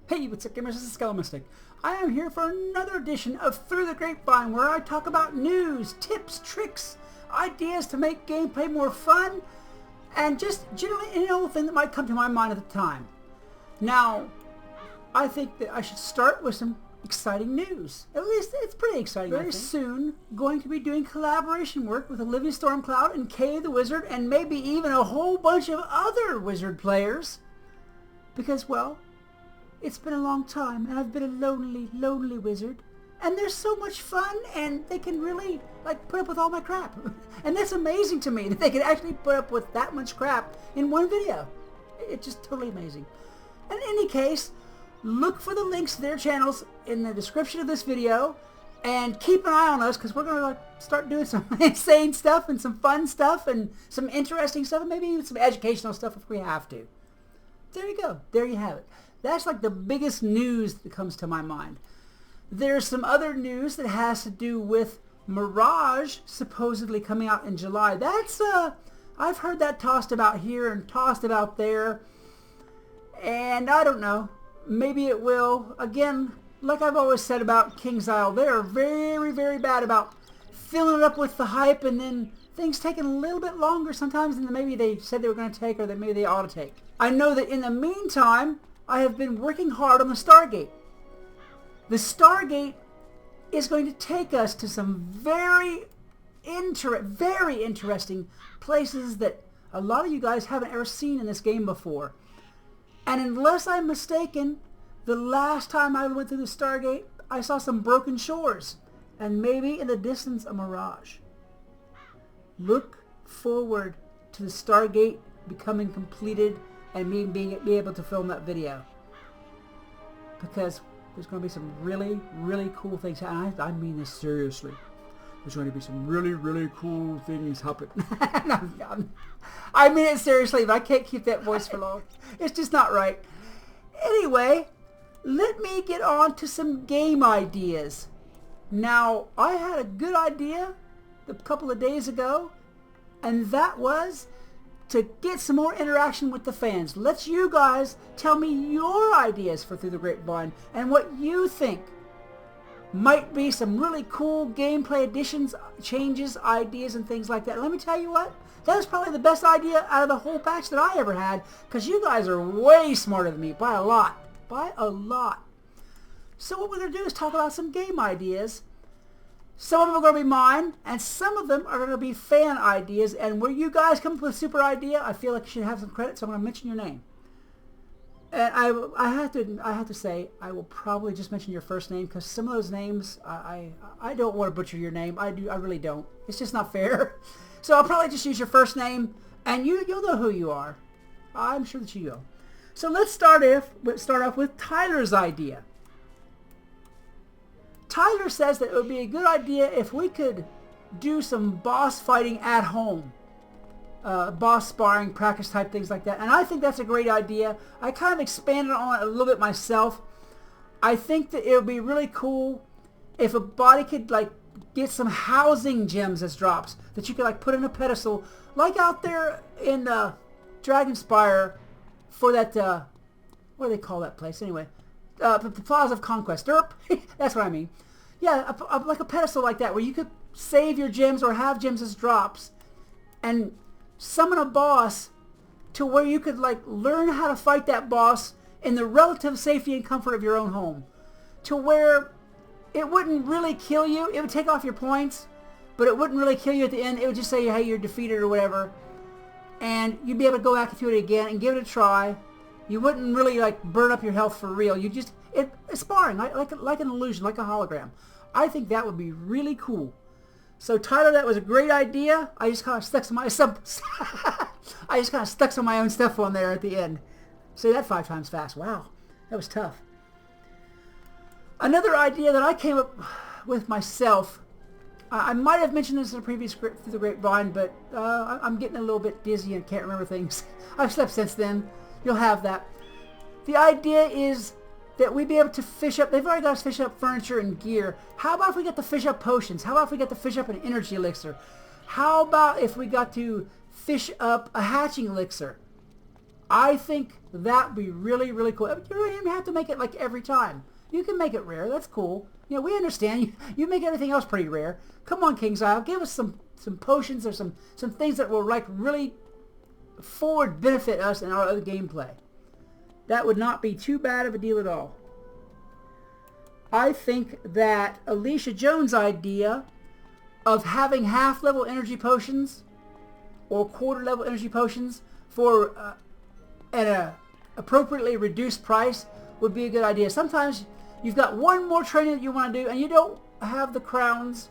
Hey, what's up, gamers? This is Scalamistic. I am here for another edition of Through the Grapevine, where I talk about news, tips, tricks, ideas to make gameplay more fun, and just generally any old thing that might come to my mind at the time. Now, I think that I should start with some exciting news. At least it's pretty exciting. Very soon, going to be doing collaboration work with Olivia Stormcloud and Kay the Wizard, and maybe even a whole bunch of other Wizard players. Because, well, it's been a long time, and I've been a lonely, lonely wizard. And they're so much fun, and they can really, put up with all my crap. And that's amazing to me, that they can actually put up with that much crap in one video. It's just totally amazing. And in any case, look for the links to their channels in the description of this video, and keep an eye on us, because we're going to start doing some insane stuff, and some fun stuff, and some interesting stuff, and maybe even some educational stuff if we have to. There you go. There you have it. That's like the biggest news that comes to my mind. There's some other news that has to do with Mirage supposedly coming out in July. That's, I've heard that tossed about here and tossed about there. And I don't know. Maybe it will. Again, like I've always said about KingsIsle, they're very, very bad about filling it up with the hype and then things taking a little bit longer sometimes than maybe they said they were going to take or that maybe they ought to take. I know that in the meantime, I have been working hard on the Stargate. The Stargate is going to take us to some very interesting places that a lot of you guys haven't ever seen in this game before. And unless I'm mistaken, the last time I went through the Stargate, I saw some broken shores and maybe in the distance a mirage. Look forward to the Stargate becoming completed and me being able to film that video, because there's going to be some really, really cool things. And I mean this seriously. There's going to be some really, really cool things happen. I mean it seriously, but I can't keep that voice for long. It's just not right. Anyway, let me get on to some game ideas. Now, I had a good idea a couple of days ago, and that was to get some more interaction with the fans. Let you guys tell me your ideas for Through the Grapevine and what you think might be some really cool gameplay additions, changes, ideas, and things like that. Let me tell you what, that was probably the best idea out of the whole patch that I ever had, because you guys are way smarter than me by a lot. By a lot. So what we're going to do is talk about some game ideas. Some of them are going to be mine, and some of them are going to be fan ideas. And where you guys come up with a super idea, I feel like you should have some credit, so I'm going to mention your name. And I have to say, I will probably just mention your first name, because some of those names, I don't want to butcher your name. I really don't. It's just not fair. So I'll probably just use your first name, and you'll know who you are. I'm sure that you will. So let's start off with Tyler's idea. Tyler says that it would be a good idea if we could do some boss fighting at home. Boss sparring, practice type things like that. And I think that's a great idea. I kind of expanded on it a little bit myself. I think that it would be really cool if a body could get some housing gems as drops that you could put in a pedestal, like out there in Dragonspire for that, what do they call that place anyway? The Plaza of Conquest. Derp. That's what I mean. Yeah, like a pedestal like that, where you could save your gems or have gems as drops, and summon a boss to where you could learn how to fight that boss in the relative safety and comfort of your own home, to where it wouldn't really kill you. It would take off your points, but it wouldn't really kill you at the end. It would just say, hey, you're defeated or whatever, and you'd be able to go back through it again and give it a try. You wouldn't really burn up your health for real. You just it's sparring like an illusion, like a hologram. I think that would be really cool. So Tyler, that was a great idea. I just kind of stuck some of my own stuff on there at the end. Say that 5 times fast. Wow, that was tough. Another idea that I came up with myself. I might have mentioned this in a previous Through the Grapevine, but I'm getting a little bit dizzy and can't remember things. I've slept since then. You'll have that. The idea is that we'd be able to fish up. They've already got us fish up furniture and gear. How about if we get to fish up potions? How about if we get to fish up an energy elixir? How about if we got to fish up a hatching elixir? I think that would be really, really cool. You don't even have to make it like every time. You can make it rare. That's cool. You know, we understand. You make everything else pretty rare. Come on, KingsIsle. Give us some potions or some things that will like really forward benefit us in our other gameplay. That would not be too bad of a deal at all. I think that Alicia Jones' idea of having half-level energy potions or quarter-level energy potions for at an appropriately reduced price would be a good idea. Sometimes you've got one more training that you want to do and you don't have the crowns.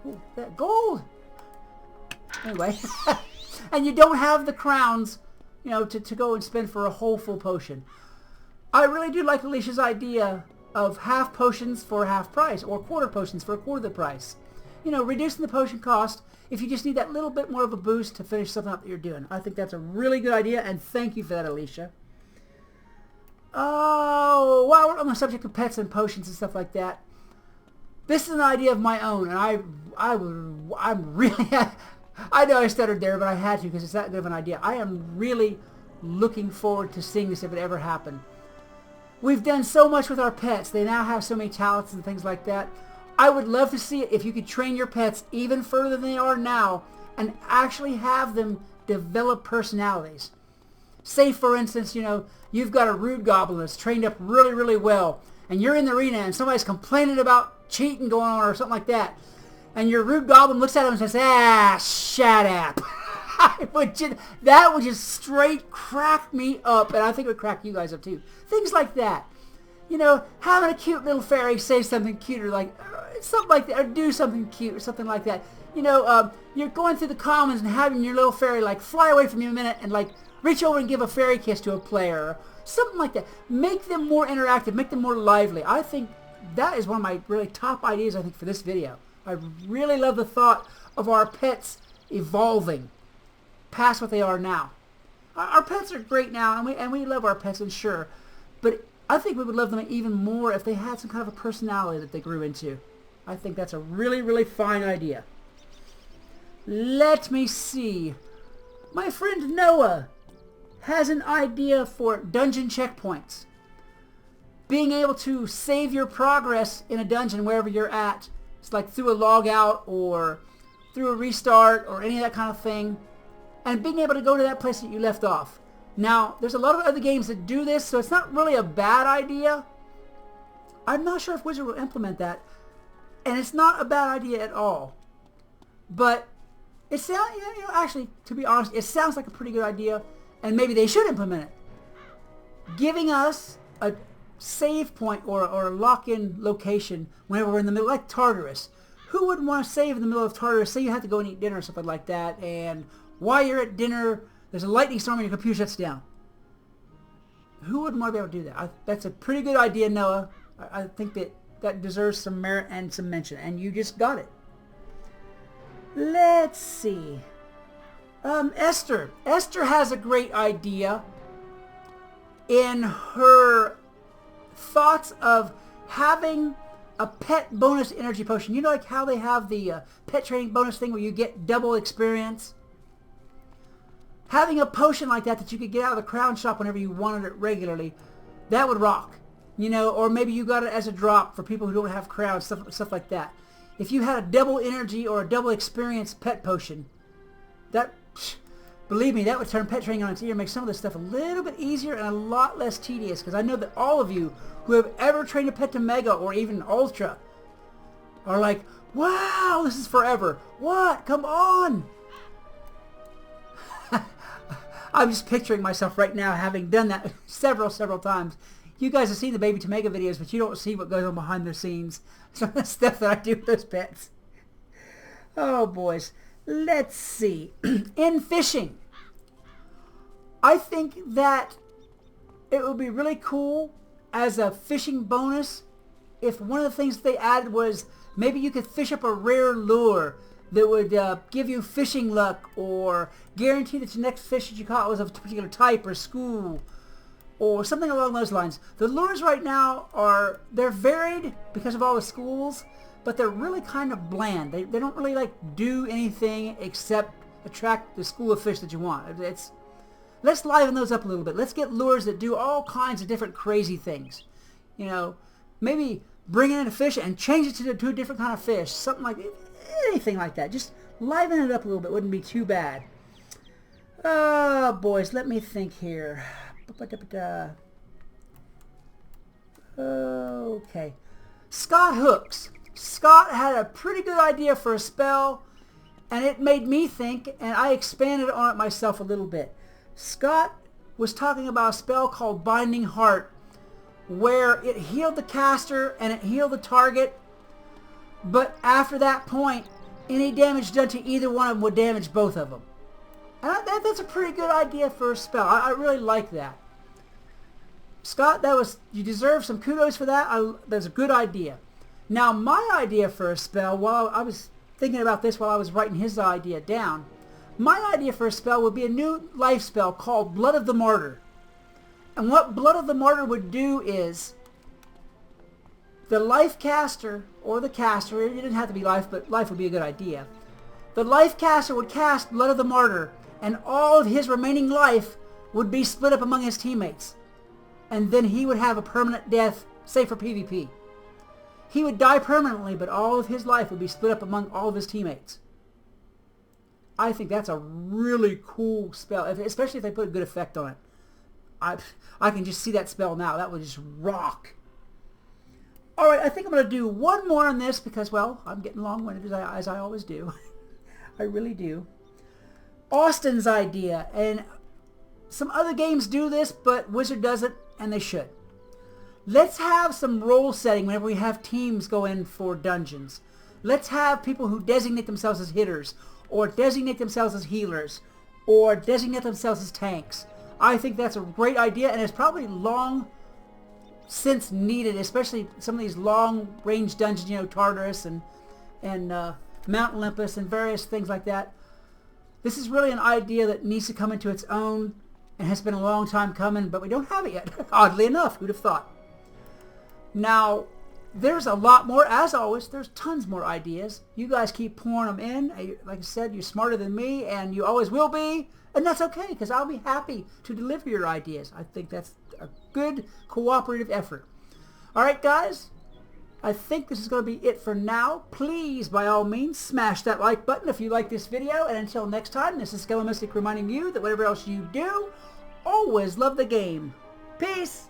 Ooh, that gold! Anyway, and you don't have the crowns, you know, to go and spend for a whole full potion. I really do like Alicia's idea of half potions for half price or quarter potions for a quarter of the price. You know, reducing the potion cost if you just need that little bit more of a boost to finish something up that you're doing. I think that's a really good idea, and thank you for that, Alicia. Oh, while we're on the subject of pets and potions and stuff like that, this is an idea of my own, and I'm really... I know I stuttered there, but I had to because it's that good of an idea. I am really looking forward to seeing this if it ever happened. We've done so much with our pets. They now have so many talents and things like that. I would love to see it if you could train your pets even further than they are now and actually have them develop personalities. Say, for instance, you know, you've got a rude goblin that's trained up really, really well, and you're in the arena and somebody's complaining about cheating going on or something like that, and your rude goblin looks at him and says, "Ah, shut up." That would just straight crack me up, and I think it would crack you guys up too. Things like that. You know, having a cute little fairy say something cute or like something like that, or do something cute or something like that. You know, you're going through the commons and having your little fairy like fly away from you a minute and like reach over and give a fairy kiss to a player or something like that. Make them more interactive, make them more lively. I think that is one of my really top ideas, I think, for this video. I really love the thought of our pets evolving past what they are now. Our pets are great now, and we love our pets, and sure, but I think we would love them even more if they had some kind of a personality that they grew into. I think that's a really, really fine idea. Let me see. My friend Noah has an idea for dungeon checkpoints. Being able to save your progress in a dungeon wherever you're at. It's like through a log out or through a restart or any of that kind of thing. And being able to go to that place that you left off. Now, there's a lot of other games that do this, so it's not really a bad idea. I'm not sure if Wizard will implement that. And it's not a bad idea at all. But it sounds, you know, actually, to be honest, it sounds like a pretty good idea. And maybe they should implement it. Giving us a save point or a lock-in location whenever we're in the middle, like Tartarus. Who wouldn't want to save in the middle of Tartarus? Say you have to go and eat dinner or something like that, and while you're at dinner, there's a lightning storm and your computer shuts down. Who wouldn't want to be able to do that? That's a pretty good idea, Noah. I think that deserves some merit and some mention, and you just got it. Let's see. Esther. Esther has a great idea in her thoughts of having a pet bonus energy potion. You know, like how they have the pet training bonus thing where you get double experience? Having a potion like that you could get out of the crown shop whenever you wanted it regularly, that would rock. You know, or maybe you got it as a drop for people who don't have crowns, stuff like that. If you had a double energy or a double experience pet potion, that, believe me, that would turn pet training on its ear and make some of this stuff a little bit easier and a lot less tedious. Because I know that all of you who have ever trained a pet to Mega or even Ultra are like, wow, this is forever. What? Come on! I'm just picturing myself right now having done that several times. You guys have seen the Baby to Mega videos, but you don't see what goes on behind the scenes. Some of the stuff that I do with those pets. Oh, boys. Let's see. In fishing, I think that it would be really cool as a fishing bonus if one of the things they added was maybe you could fish up a rare lure that would give you fishing luck or guarantee that your next fish that you caught was of a particular type or school or something along those lines. The lures right now they're varied because of all the schools, but they're really kind of bland. They don't really like do anything except attract the school of fish that you want. Let's liven those up a little bit. Let's get lures that do all kinds of different crazy things. You know, maybe bring in a fish and change it to a different kind of fish. Something like anything like that. Just liven it up a little bit. Wouldn't be too bad. Oh, boys, let me think here. Okay. Scott Hooks. Scott had a pretty good idea for a spell, and it made me think, and I expanded on it myself a little bit. Scott was talking about a spell called Binding Heart, where it healed the caster and it healed the target, but after that point, any damage done to either one of them would damage both of them. And that's a pretty good idea for a spell. I really like that. Scott, you deserve some kudos for that. That's a good idea. Now, my idea for a spell, while I was thinking about this while I was writing his idea down, my idea for a spell would be a new life spell called Blood of the Martyr. And what Blood of the Martyr would do is the life caster, or the caster, it didn't have to be life, but life would be a good idea. The life caster would cast Blood of the Martyr, and all of his remaining life would be split up among his teammates. And then he would have a permanent death, say for PvP. He would die permanently, but all of his life would be split up among all of his teammates. I think that's a really cool spell, especially if they put a good effect on it. I can just see that spell now. That would just rock. Alright, I think I'm going to do one more on this because, well, I'm getting long-winded as I always do. I really do. Austin's idea, and some other games do this, but Wizard doesn't, and they should. Let's have some role setting whenever we have teams go in for dungeons. Let's have people who designate themselves as hitters, or designate themselves as healers, or designate themselves as tanks. I think that's a great idea, and it's probably long since needed, especially some of these long-range dungeons, you know, Tartarus and Mount Olympus and various things like that. This is really an idea that needs to come into its own and has been a long time coming, but we don't have it yet. Oddly enough, who'd have thought? Now, there's a lot more. As always, there's tons more ideas. You guys keep pouring them in. Like I said, you're smarter than me, and you always will be. And that's okay, because I'll be happy to deliver your ideas. I think that's a good cooperative effort. All right, guys. I think this is going to be it for now. Please, by all means, smash that like button if you like this video. And until next time, this is Skelomystic reminding you that whatever else you do, always love the game. Peace!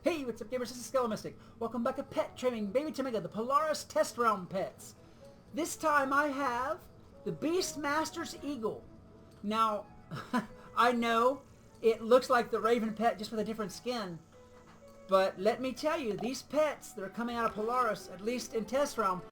Hey, what's up, gamers? This is Skelomystic. Welcome back to Pet Trimming Baby Timiga, the Polaris Test Realm Pets. This time I have the Beastmaster's Eagle. Now, I know it looks like the Raven pet just with a different skin. But let me tell you, these pets that are coming out of Polaris, at least in Test Realm,